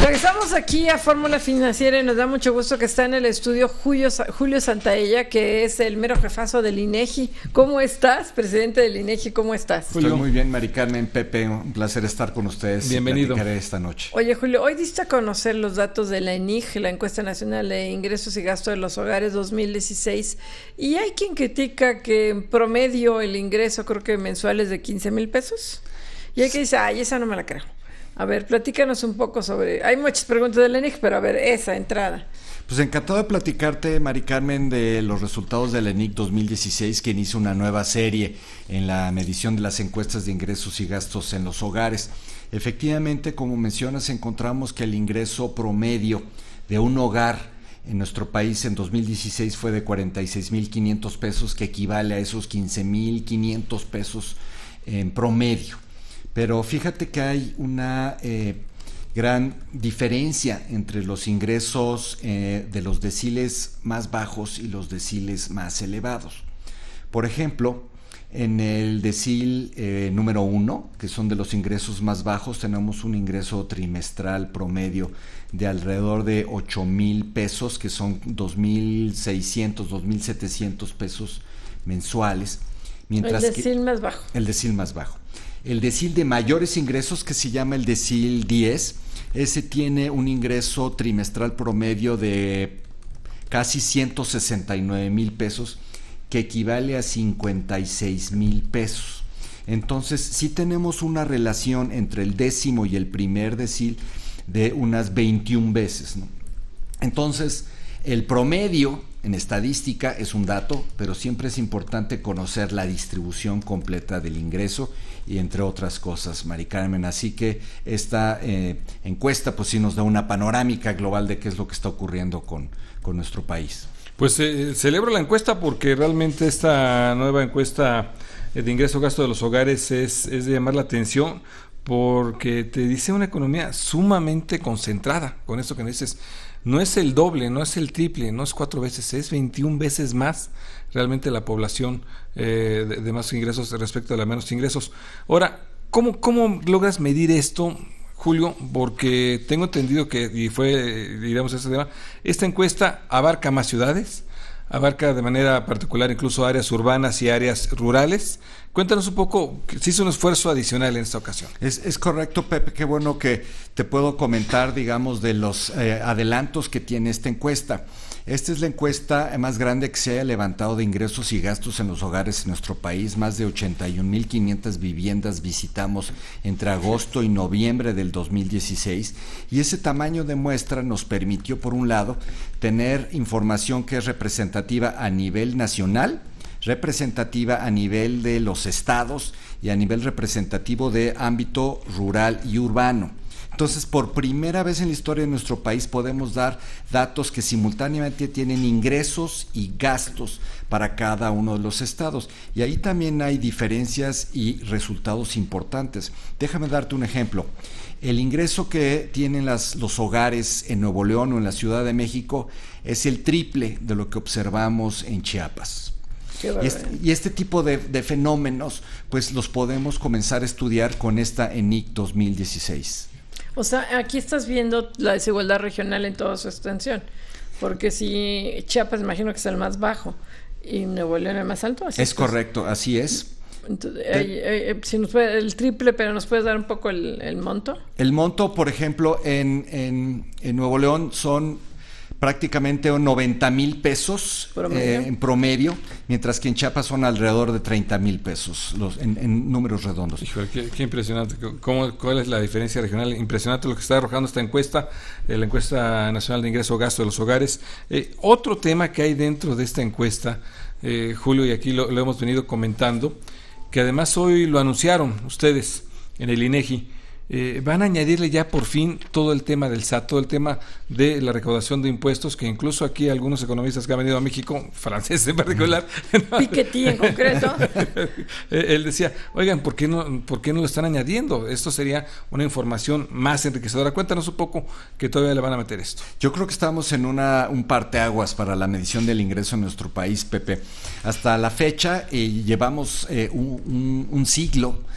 Regresamos aquí a Fórmula Financiera y nos da mucho gusto que está en el estudio Julio Santaella, que es el mero jefazo del INEGI. ¿Cómo estás, presidente del INEGI? ¿Cómo estás? Estoy muy bien, Mari Carmen, Pepe, un placer estar con ustedes. Bienvenido. Platicaré esta noche. Oye, Julio, hoy diste a conocer los datos de la ENIG, la Encuesta Nacional de Ingresos y Gastos de los Hogares 2016, y hay quien critica que en promedio el ingreso creo que mensual es de 15,000 pesos, y hay que dice, ay, esa no me la creo. A ver, platícanos un poco sobre... Hay muchas preguntas de la ENIG, pero a ver, esa entrada. Pues encantado de platicarte, Mari Carmen, de los resultados de la ENIC 2016, que inicia una nueva serie en la medición de las encuestas de ingresos y gastos en los hogares. Efectivamente, como mencionas, encontramos que el ingreso promedio de un hogar en nuestro país en 2016 fue de 46,500 pesos, que equivale a esos 15,500 pesos en promedio. Pero fíjate que hay una gran diferencia entre los ingresos de los deciles más bajos y los deciles más elevados. Por ejemplo, en el decil número 1, que son de los ingresos más bajos, tenemos un ingreso trimestral promedio de alrededor de 8,000 pesos, que son 2,600, 2,700 pesos mensuales. Mientras el decil más bajo. El decil más bajo. El decil de mayores ingresos, que se llama el decil 10, ese tiene un ingreso trimestral promedio de casi 169,000 pesos, que equivale a 56,000 pesos. Entonces, sí tenemos una relación entre el décimo y el primer decil de unas 21 veces, ¿no? Entonces, el promedio en estadística es un dato, pero siempre es importante conocer la distribución completa del ingreso y entre otras cosas, Mari Carmen. Así que esta encuesta pues sí nos da una panorámica global de qué es lo que está ocurriendo con nuestro país. Pues celebro la encuesta porque realmente esta nueva encuesta de ingreso-gasto de los hogares es de llamar la atención, porque te dice una economía sumamente concentrada. Con esto que me dices, no es el doble, no es el triple, no es 4 veces, es 21 veces más realmente la población de más ingresos respecto a la menos ingresos. Ahora, ¿cómo logras medir esto, Julio? Porque tengo entendido que, y fue, digamos, ese tema, esta encuesta abarca más ciudades, abarca de manera particular incluso áreas urbanas y áreas rurales. Cuéntanos un poco, se hizo un esfuerzo adicional en esta ocasión. Es correcto, Pepe, qué bueno que te puedo comentar, digamos, de los adelantos que tiene esta encuesta. Esta es la encuesta más grande que se haya levantado de ingresos y gastos en los hogares en nuestro país. Más de 81,500 viviendas visitamos entre agosto y noviembre del 2016, y ese tamaño de muestra nos permitió, por un lado, tener información que es representativa a nivel nacional, representativa a nivel de los estados y a nivel representativo de ámbito rural y urbano. Entonces, por primera vez en la historia de nuestro país podemos dar datos que simultáneamente tienen ingresos y gastos para cada uno de los estados. Y ahí también hay diferencias y resultados importantes. Déjame darte un ejemplo. El ingreso que tienen los hogares en Nuevo León o en la Ciudad de México es el triple de lo que observamos en Chiapas. Y este tipo de fenómenos pues los podemos comenzar a estudiar con esta ENIC 2016. O sea, aquí estás viendo la desigualdad regional en toda su extensión, porque si Chiapas imagino que es el más bajo y Nuevo León el más alto. Es correcto, así es. Entonces, si nos puede, el triple, pero ¿nos puedes dar un poco el monto? El monto, por ejemplo, en Nuevo León son prácticamente 90,000 pesos en promedio, mientras que en Chiapas son alrededor de 30,000 pesos en números redondos. Híjole, qué impresionante. ¿Cuál es la diferencia regional? Impresionante lo que está arrojando esta encuesta, la encuesta nacional de ingreso-gasto de los hogares. Otro tema que hay dentro de esta encuesta, Julio, y aquí lo hemos venido comentando, que además hoy lo anunciaron ustedes en el INEGI, van a añadirle ya por fin todo el tema del SAT, todo el tema de la recaudación de impuestos, que incluso aquí algunos economistas que han venido a México, franceses en particular, Piketty en concreto, él decía, oigan, ¿por qué no lo están añadiendo? Esto sería una información más enriquecedora. Cuéntanos un poco, que todavía le van a meter esto. Yo creo que estamos en un parteaguas para la medición del ingreso en nuestro país, Pepe. Hasta la fecha llevamos un siglo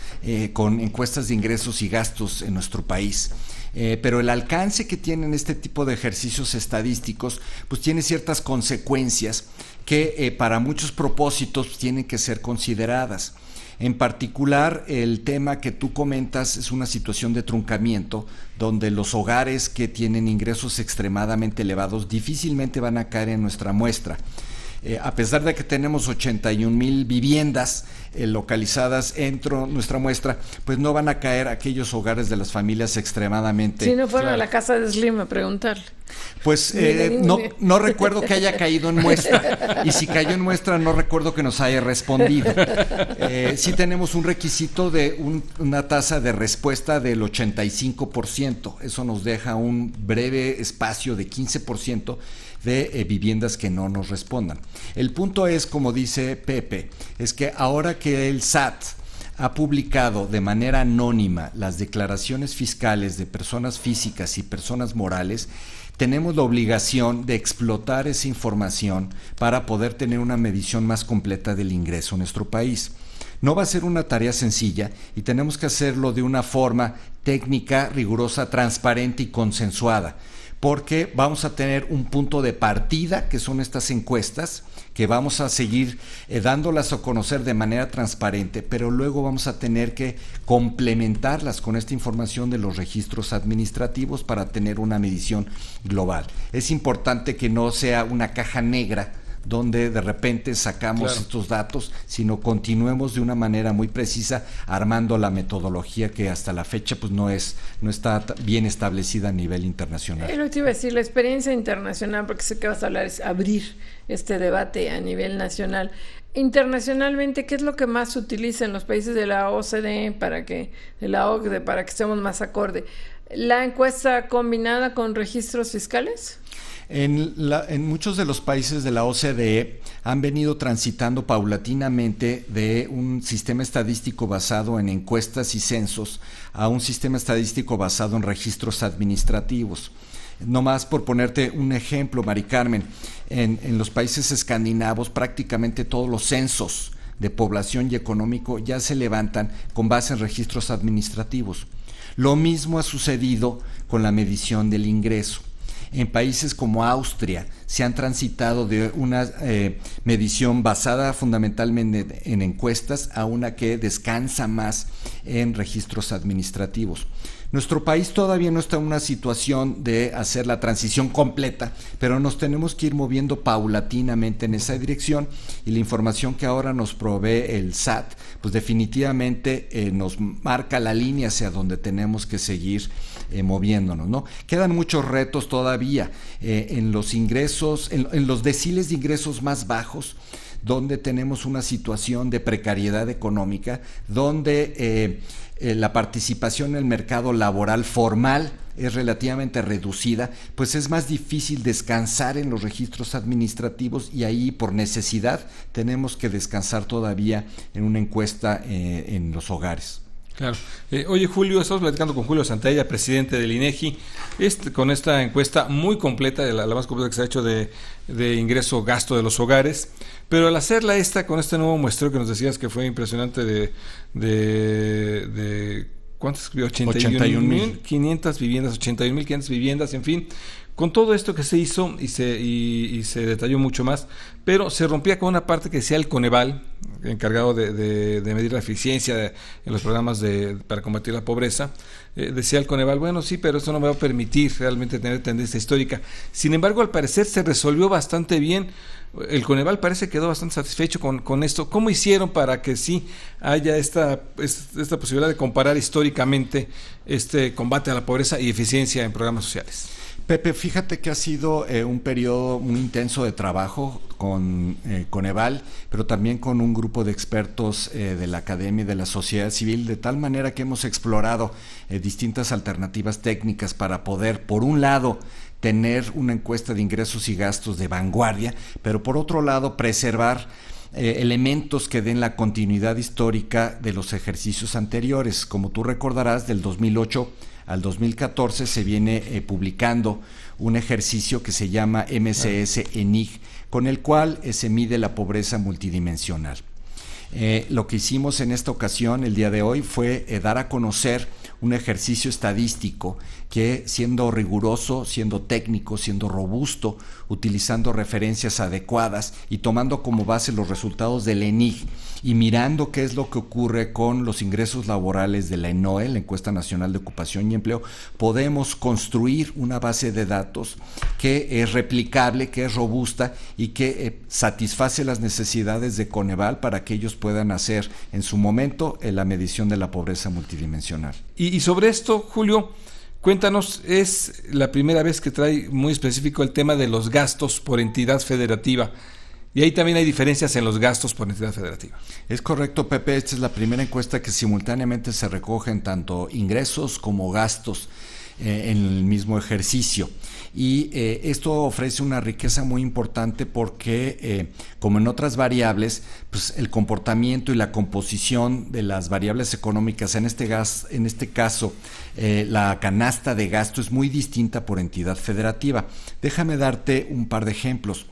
con encuestas de ingresos y gastos en nuestro país. Pero el alcance que tienen este tipo de ejercicios estadísticos, pues tiene ciertas consecuencias que para muchos propósitos tienen que ser consideradas. En particular, el tema que tú comentas es una situación de truncamiento, donde los hogares que tienen ingresos extremadamente elevados difícilmente van a caer en nuestra muestra. A pesar de que tenemos 81,000 viviendas localizadas en nuestra muestra, pues no van a caer aquellos hogares de las familias extremadamente... Si no fueron a la casa de Slim a preguntarle. Pues no recuerdo que haya caído en muestra, y si cayó en muestra no recuerdo que nos haya respondido. Sí tenemos un requisito de una tasa de respuesta del 85%, eso nos deja un breve espacio de 15% de viviendas que no nos respondan. El punto es, como dice Pepe, es que ahora que el SAT ha publicado de manera anónima las declaraciones fiscales de personas físicas y personas morales, tenemos la obligación de explotar esa información para poder tener una medición más completa del ingreso en nuestro país. No va a ser una tarea sencilla y tenemos que hacerlo de una forma técnica, rigurosa, transparente y consensuada, porque vamos a tener un punto de partida, que son estas encuestas, que vamos a seguir dándolas a conocer de manera transparente, pero luego vamos a tener que complementarlas con esta información de los registros administrativos para tener una medición global. Es importante que no sea una caja negra donde de repente sacamos estos datos, sino continuemos de una manera muy precisa armando la metodología que hasta la fecha pues no está bien establecida a nivel internacional. Lo que te iba a decir, la experiencia internacional, porque sé que vas a hablar, es abrir este debate a nivel nacional. Internacionalmente, ¿qué es lo que más se utiliza en los países de la OCDE de la OCDE para que estemos más acorde? ¿La encuesta combinada con registros fiscales? En muchos de los países de la OCDE han venido transitando paulatinamente de un sistema estadístico basado en encuestas y censos a un sistema estadístico basado en registros administrativos. No más por ponerte un ejemplo, Mari Carmen, en los países escandinavos prácticamente todos los censos de población y económico ya se levantan con base en registros administrativos. Lo mismo ha sucedido con la medición del ingreso. En países como Austria se han transitado de una medición basada fundamentalmente en encuestas a una que descansa más en registros administrativos. Nuestro país todavía no está en una situación de hacer la transición completa, pero nos tenemos que ir moviendo paulatinamente en esa dirección, y la información que ahora nos provee el SAT, pues definitivamente nos marca la línea hacia donde tenemos que seguir moviéndonos, ¿no? Quedan muchos retos todavía en los ingresos, en los deciles de ingresos más bajos, donde tenemos una situación de precariedad económica, donde la participación en el mercado laboral formal es relativamente reducida, pues es más difícil descansar en los registros administrativos, y ahí por necesidad tenemos que descansar todavía en una encuesta en los hogares. Claro. Oye, Julio, estamos platicando con Julio Santalla, presidente del INEGI, con esta encuesta muy completa, la más completa que se ha hecho de ingreso-gasto de los hogares, pero al hacerla con este nuevo muestreo que nos decías que fue impresionante de ¿cuántas escribió? 81,500 viviendas, 81,500 viviendas, en fin. Con todo esto que se hizo y se detalló mucho más, pero se rompía con una parte que decía el Coneval, encargado de medir la eficiencia en los programas para combatir la pobreza. Decía el Coneval, bueno, sí, pero esto no me va a permitir realmente tener tendencia histórica. Sin embargo, al parecer se resolvió bastante bien. El Coneval parece que quedó bastante satisfecho con esto. ¿Cómo hicieron para que sí haya esta posibilidad de comparar históricamente este combate a la pobreza y eficiencia en programas sociales? Pepe, fíjate que ha sido un periodo muy intenso de trabajo con Coneval, pero también con un grupo de expertos de la academia y de la sociedad civil, de tal manera que hemos explorado distintas alternativas técnicas para poder, por un lado, tener una encuesta de ingresos y gastos de vanguardia, pero por otro lado, preservar elementos que den la continuidad histórica de los ejercicios anteriores. Como tú recordarás, del 2008 al 2014 se viene publicando un ejercicio que se llama MCS-ENIG, con el cual se mide la pobreza multidimensional. Lo que hicimos en esta ocasión, el día de hoy, fue dar a conocer un ejercicio estadístico que, siendo riguroso, siendo técnico, siendo robusto, utilizando referencias adecuadas y tomando como base los resultados del ENIG y mirando qué es lo que ocurre con los ingresos laborales de la ENOE, la Encuesta Nacional de Ocupación y Empleo, podemos construir una base de datos que es replicable, que es robusta y que satisface las necesidades de Coneval para que ellos puedan hacer en su momento la medición de la pobreza multidimensional. Y sobre esto, Julio, cuéntanos, es la primera vez que trae muy específico el tema de los gastos por entidad federativa. Y ahí también hay diferencias en los gastos por entidad federativa. Es correcto, Pepe. Esta es la primera encuesta que simultáneamente se recogen tanto ingresos como gastos en el mismo ejercicio. Y esto ofrece una riqueza muy importante porque, como en otras variables, pues el comportamiento y la composición de las variables económicas, en este caso, la canasta de gasto es muy distinta por entidad federativa. Déjame darte un par de ejemplos.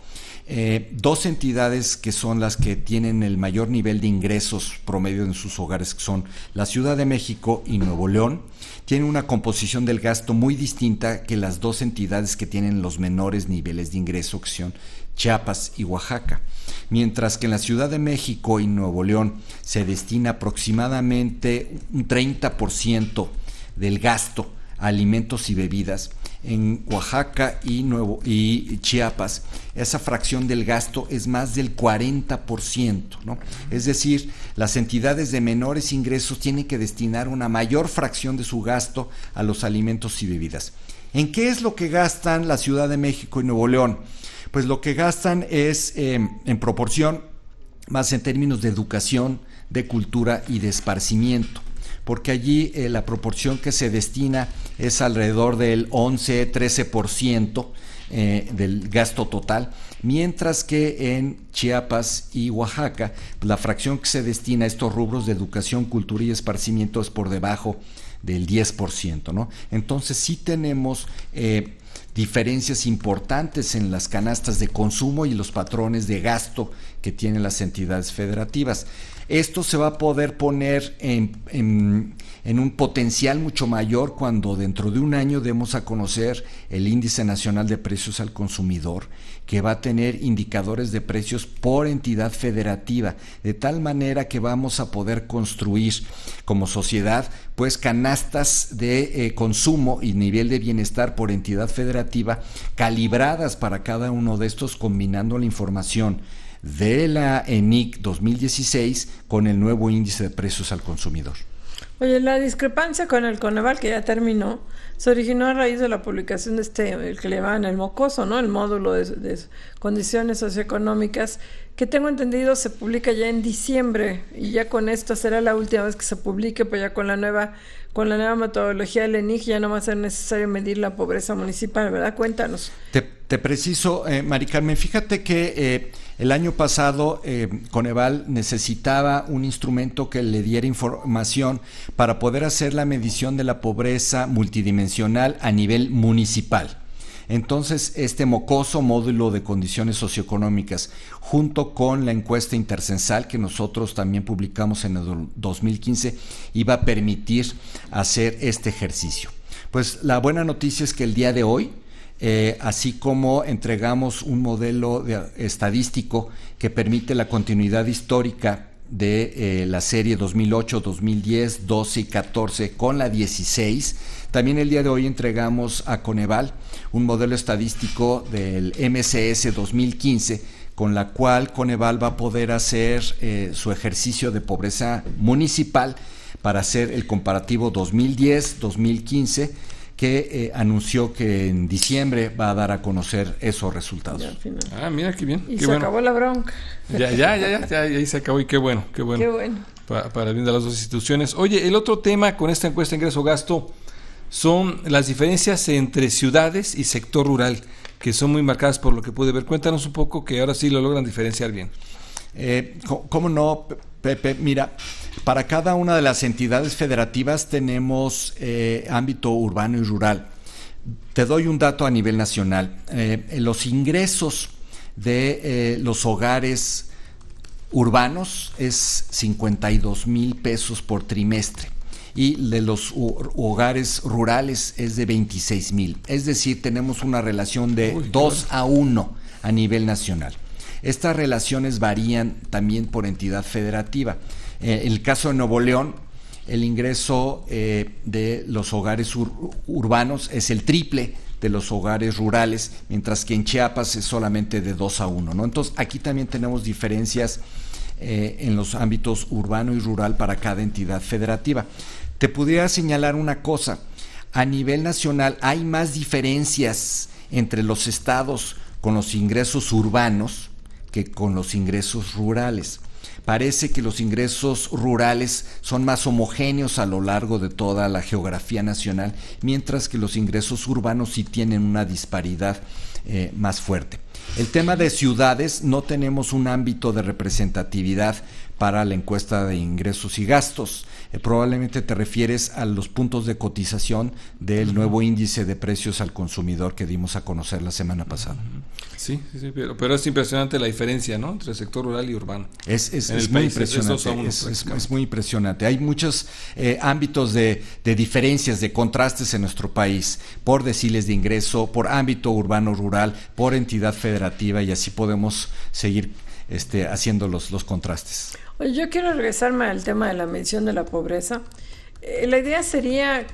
Dos entidades que son las que tienen el mayor nivel de ingresos promedio en sus hogares, que son la Ciudad de México y Nuevo León, tienen una composición del gasto muy distinta que las dos entidades que tienen los menores niveles de ingreso, que son Chiapas y Oaxaca. Mientras que en la Ciudad de México y Nuevo León se destina aproximadamente un 30% del gasto a alimentos y bebidas, en Oaxaca y Chiapas esa fracción del gasto es más del 40%, ¿no? Es decir, las entidades de menores ingresos tienen que destinar una mayor fracción de su gasto a los alimentos y bebidas. ¿En qué es lo que gastan la Ciudad de México y Nuevo León? Pues lo que gastan es en proporción más en términos de educación, de cultura y de esparcimiento, porque allí la proporción que se destina es alrededor del 11-13% del gasto total, mientras que en Chiapas y Oaxaca la fracción que se destina a estos rubros de educación, cultura y esparcimiento es por debajo del 10%, ¿no? Entonces sí tenemos diferencias importantes en las canastas de consumo y los patrones de gasto que tienen las entidades federativas. Esto se va a poder poner en un potencial mucho mayor cuando dentro de un año demos a conocer el Índice Nacional de Precios al Consumidor, que va a tener indicadores de precios por entidad federativa, de tal manera que vamos a poder construir como sociedad pues canastas de consumo y nivel de bienestar por entidad federativa calibradas para cada uno de estos, combinando la información de la ENIC 2016 con el nuevo índice de precios al consumidor. Oye, la discrepancia con el Coneval, que ya terminó, se originó a raíz de la publicación de el que le llaman el mocoso, ¿no? El módulo de condiciones socioeconómicas, que tengo entendido se publica ya en diciembre, y ya con esto será la última vez que se publique, pues ya con la nueva metodología del ENIG ya no va a ser necesario medir la pobreza municipal, ¿verdad? Cuéntanos. Te preciso, Mari Carmen, fíjate que el año pasado Coneval necesitaba un instrumento que le diera información para poder hacer la medición de la pobreza multidimensional a nivel municipal. Entonces, este mocoso módulo de condiciones socioeconómicas, junto con la encuesta intercensal que nosotros también publicamos en el 2015, iba a permitir hacer este ejercicio. Pues la buena noticia es que el día de hoy, así como entregamos un modelo estadístico que permite la continuidad histórica de la serie 2008, 2010, 12 y 14 con la 16, también el día de hoy entregamos a Coneval un modelo estadístico del MCS 2015, con la cual Coneval va a poder hacer su ejercicio de pobreza municipal para hacer el comparativo 2010-2015, que anunció que en diciembre va a dar a conocer esos resultados. Ah, mira qué bien. Y qué se acabó la bronca. Ya, ahí se acabó y qué bueno. Qué bueno. Para el bien de las dos instituciones. Oye, el otro tema con esta encuesta ingreso-gasto son las diferencias entre ciudades y sector rural, que son muy marcadas por lo que pude ver. Cuéntanos un poco, que ahora sí lo logran diferenciar bien. ¿Cómo no, Pepe? Mira, para cada una de las entidades federativas tenemos ámbito urbano y rural. Te doy un dato a nivel nacional. Los ingresos de los hogares urbanos es 52,000 pesos por trimestre. y de los hogares rurales es de 26,000. Es decir, tenemos una relación de 2-1 a nivel nacional. Estas relaciones varían también por entidad federativa. En el caso de Nuevo León, el ingreso de los hogares urbanos es el triple de los hogares rurales, mientras que en Chiapas es solamente de 2-1, ¿no? Entonces, aquí también tenemos diferencias en los ámbitos urbano y rural para cada entidad federativa. Te pudiera señalar una cosa: a nivel nacional hay más diferencias entre los estados con los ingresos urbanos que con los ingresos rurales. Parece que los ingresos rurales son más homogéneos a lo largo de toda la geografía nacional, mientras que los ingresos urbanos sí tienen una disparidad más fuerte. El tema de ciudades, no tenemos un ámbito de representatividad para la encuesta de ingresos y gastos. Probablemente te refieres a los puntos de cotización del nuevo índice de precios al consumidor que dimos a conocer la semana pasada. Sí, pero es impresionante la diferencia, ¿no?, entre el sector rural y urbano. Es muy impresionante. Es muy impresionante. Hay muchos ámbitos de diferencias, de contrastes en nuestro país, por deciles de ingreso, por ámbito urbano-rural, por entidad federativa, y así podemos seguir haciendo los contrastes. Oye, yo quiero regresarme al tema de la medición de la pobreza. La idea sería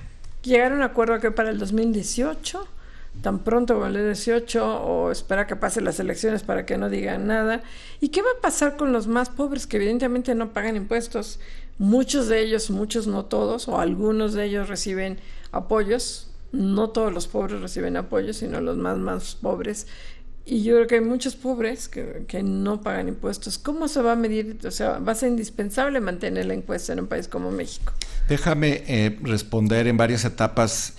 llegar a un acuerdo que para el 2018, tan pronto como el 18, o esperar que pasen las elecciones para que no digan nada. ¿Y qué va a pasar con los más pobres que evidentemente no pagan impuestos? Muchos de ellos, muchos no todos, o algunos de ellos reciben apoyos. No todos los pobres reciben apoyos, sino los más pobres. Y yo creo que hay muchos pobres que no pagan impuestos. ¿Cómo se va a medir? O sea, va a ser indispensable mantener la encuesta en un país como México. Déjame responder en varias etapas,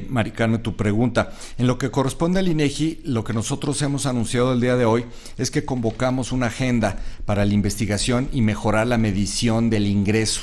Mari Carmen, tu pregunta. En lo que corresponde al INEGI, lo que nosotros hemos anunciado el día de hoy es que convocamos una agenda para la investigación y mejorar la medición del ingreso,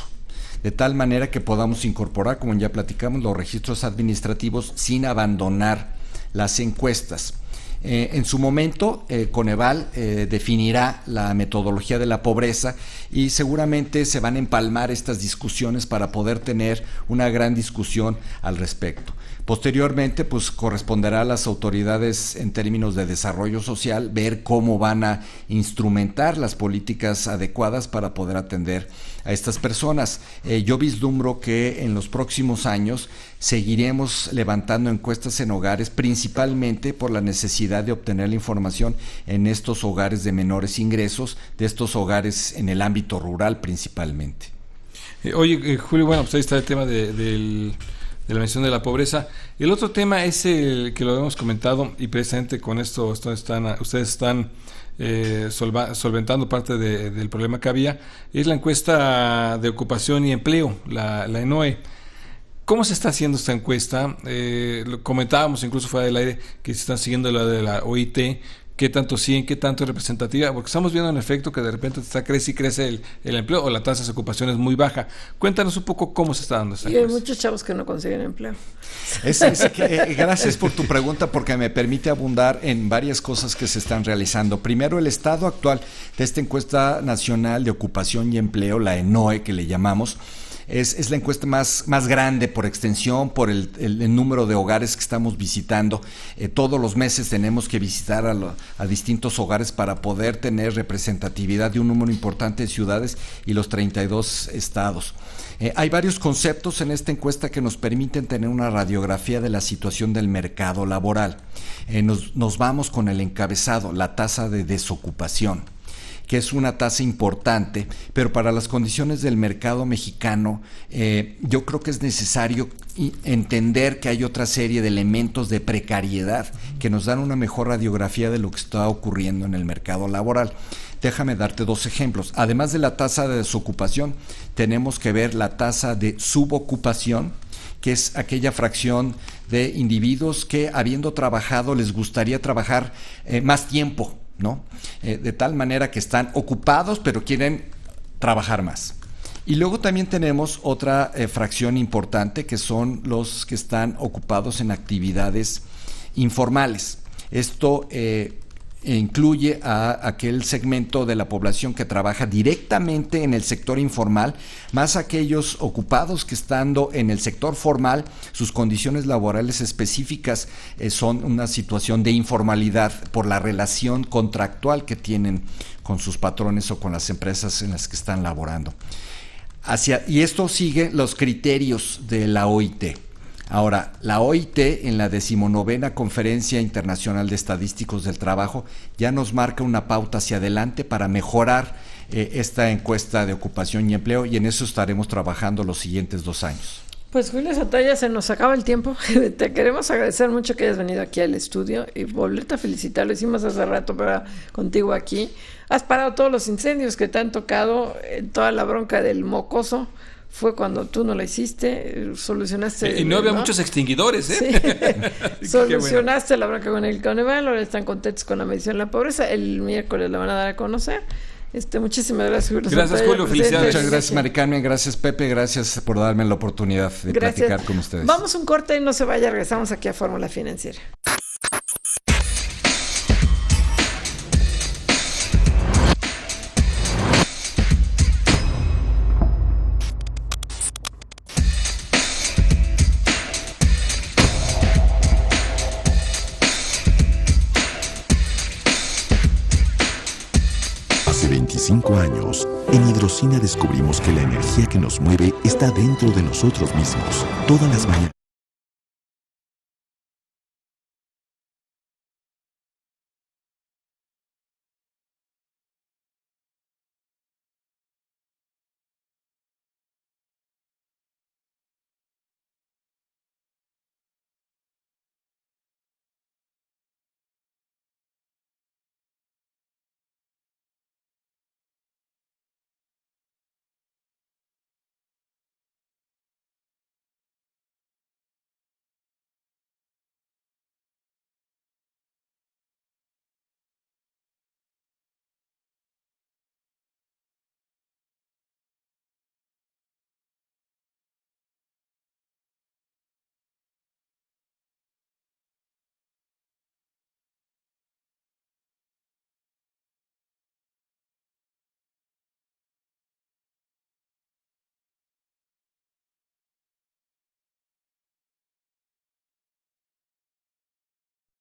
de tal manera que podamos incorporar, como ya platicamos, los registros administrativos sin abandonar las encuestas. En su momento, Coneval definirá la metodología de la pobreza y seguramente se van a empalmar estas discusiones para poder tener una gran discusión al respecto. Posteriormente, pues corresponderá a las autoridades en términos de desarrollo social ver cómo van a instrumentar las políticas adecuadas para poder atender a estas personas. Yo vislumbro que en los próximos años seguiremos levantando encuestas en hogares, principalmente por la necesidad de obtener la información en estos hogares de menores ingresos, de estos hogares en el ámbito rural principalmente. Oye, Julio, bueno, pues ahí está el tema de la mención de la pobreza. El otro tema es el que lo hemos comentado, y precisamente con esto ustedes están solventando parte del problema que había, es la encuesta de ocupación y empleo, la ENOE. ¿Cómo se está haciendo esta encuesta? Lo comentábamos incluso fuera del aire que se están siguiendo la de la OIT. ¿Qué tanto siguen? ¿Qué tanto es representativa? Porque estamos viendo en efecto que de repente crece y crece el empleo, o la tasa de ocupación es muy baja. Cuéntanos un poco cómo se está dando esta encuesta. Y hay muchos chavos que no consiguen empleo. Gracias por tu pregunta, porque me permite abundar en varias cosas que se están realizando. Primero, el estado actual de esta encuesta nacional de ocupación y empleo, la ENOE que le llamamos, es la encuesta más grande por extensión, por el número de hogares que estamos visitando. Todos los meses tenemos que visitar a distintos hogares para poder tener representatividad de un número importante de ciudades y los 32 estados. Hay varios conceptos en esta encuesta que nos permiten tener una radiografía de la situación del mercado laboral. Nos vamos con el encabezado, la tasa de desocupación, que es una tasa importante, pero para las condiciones del mercado mexicano, yo creo que es necesario entender que hay otra serie de elementos de precariedad que nos dan una mejor radiografía de lo que está ocurriendo en el mercado laboral. Déjame darte dos ejemplos. Además de la tasa de desocupación, tenemos que ver la tasa de subocupación, que es aquella fracción de individuos que, habiendo trabajado, les gustaría trabajar más tiempo, ¿no? De tal manera que están ocupados pero quieren trabajar más. Y luego también tenemos otra fracción importante, que son los que están ocupados en actividades informales. Esto incluye a aquel segmento de la población que trabaja directamente en el sector informal, más aquellos ocupados que estando en el sector formal, sus condiciones laborales específicas son una situación de informalidad por la relación contractual que tienen con sus patrones o con las empresas en las que están laborando. Y esto sigue los criterios de la OIT. Ahora, la OIT en la 19ª Conferencia Internacional de Estadísticos del Trabajo ya nos marca una pauta hacia adelante para mejorar esta encuesta de ocupación y empleo, y en eso estaremos trabajando los siguientes 2 años. Pues Julio Santalla, se nos acaba el tiempo. Te queremos agradecer mucho que hayas venido aquí al estudio y volverte a felicitar. Lo hicimos hace rato contigo aquí. Has parado todos los incendios que te han tocado, toda la bronca del mocoso. Fue cuando tú no la hiciste, solucionaste... Y no había muchos extinguidores, ¿eh? Sí. Solucionaste la bronca con el Coneval, ahora están contentos con la medición de la pobreza. El miércoles la van a dar a conocer. Muchísimas gracias, Julio. Gracias, Julio. Felicidades. Muchas gracias, Mari Carmen. Gracias, Pepe. Gracias por darme la oportunidad de platicar con ustedes. Vamos a un corte y no se vaya. Regresamos aquí a Fórmula Financiera. Hace 25 años, en Hidrocina descubrimos que la energía que nos mueve está dentro de nosotros mismos. Todas las mañanas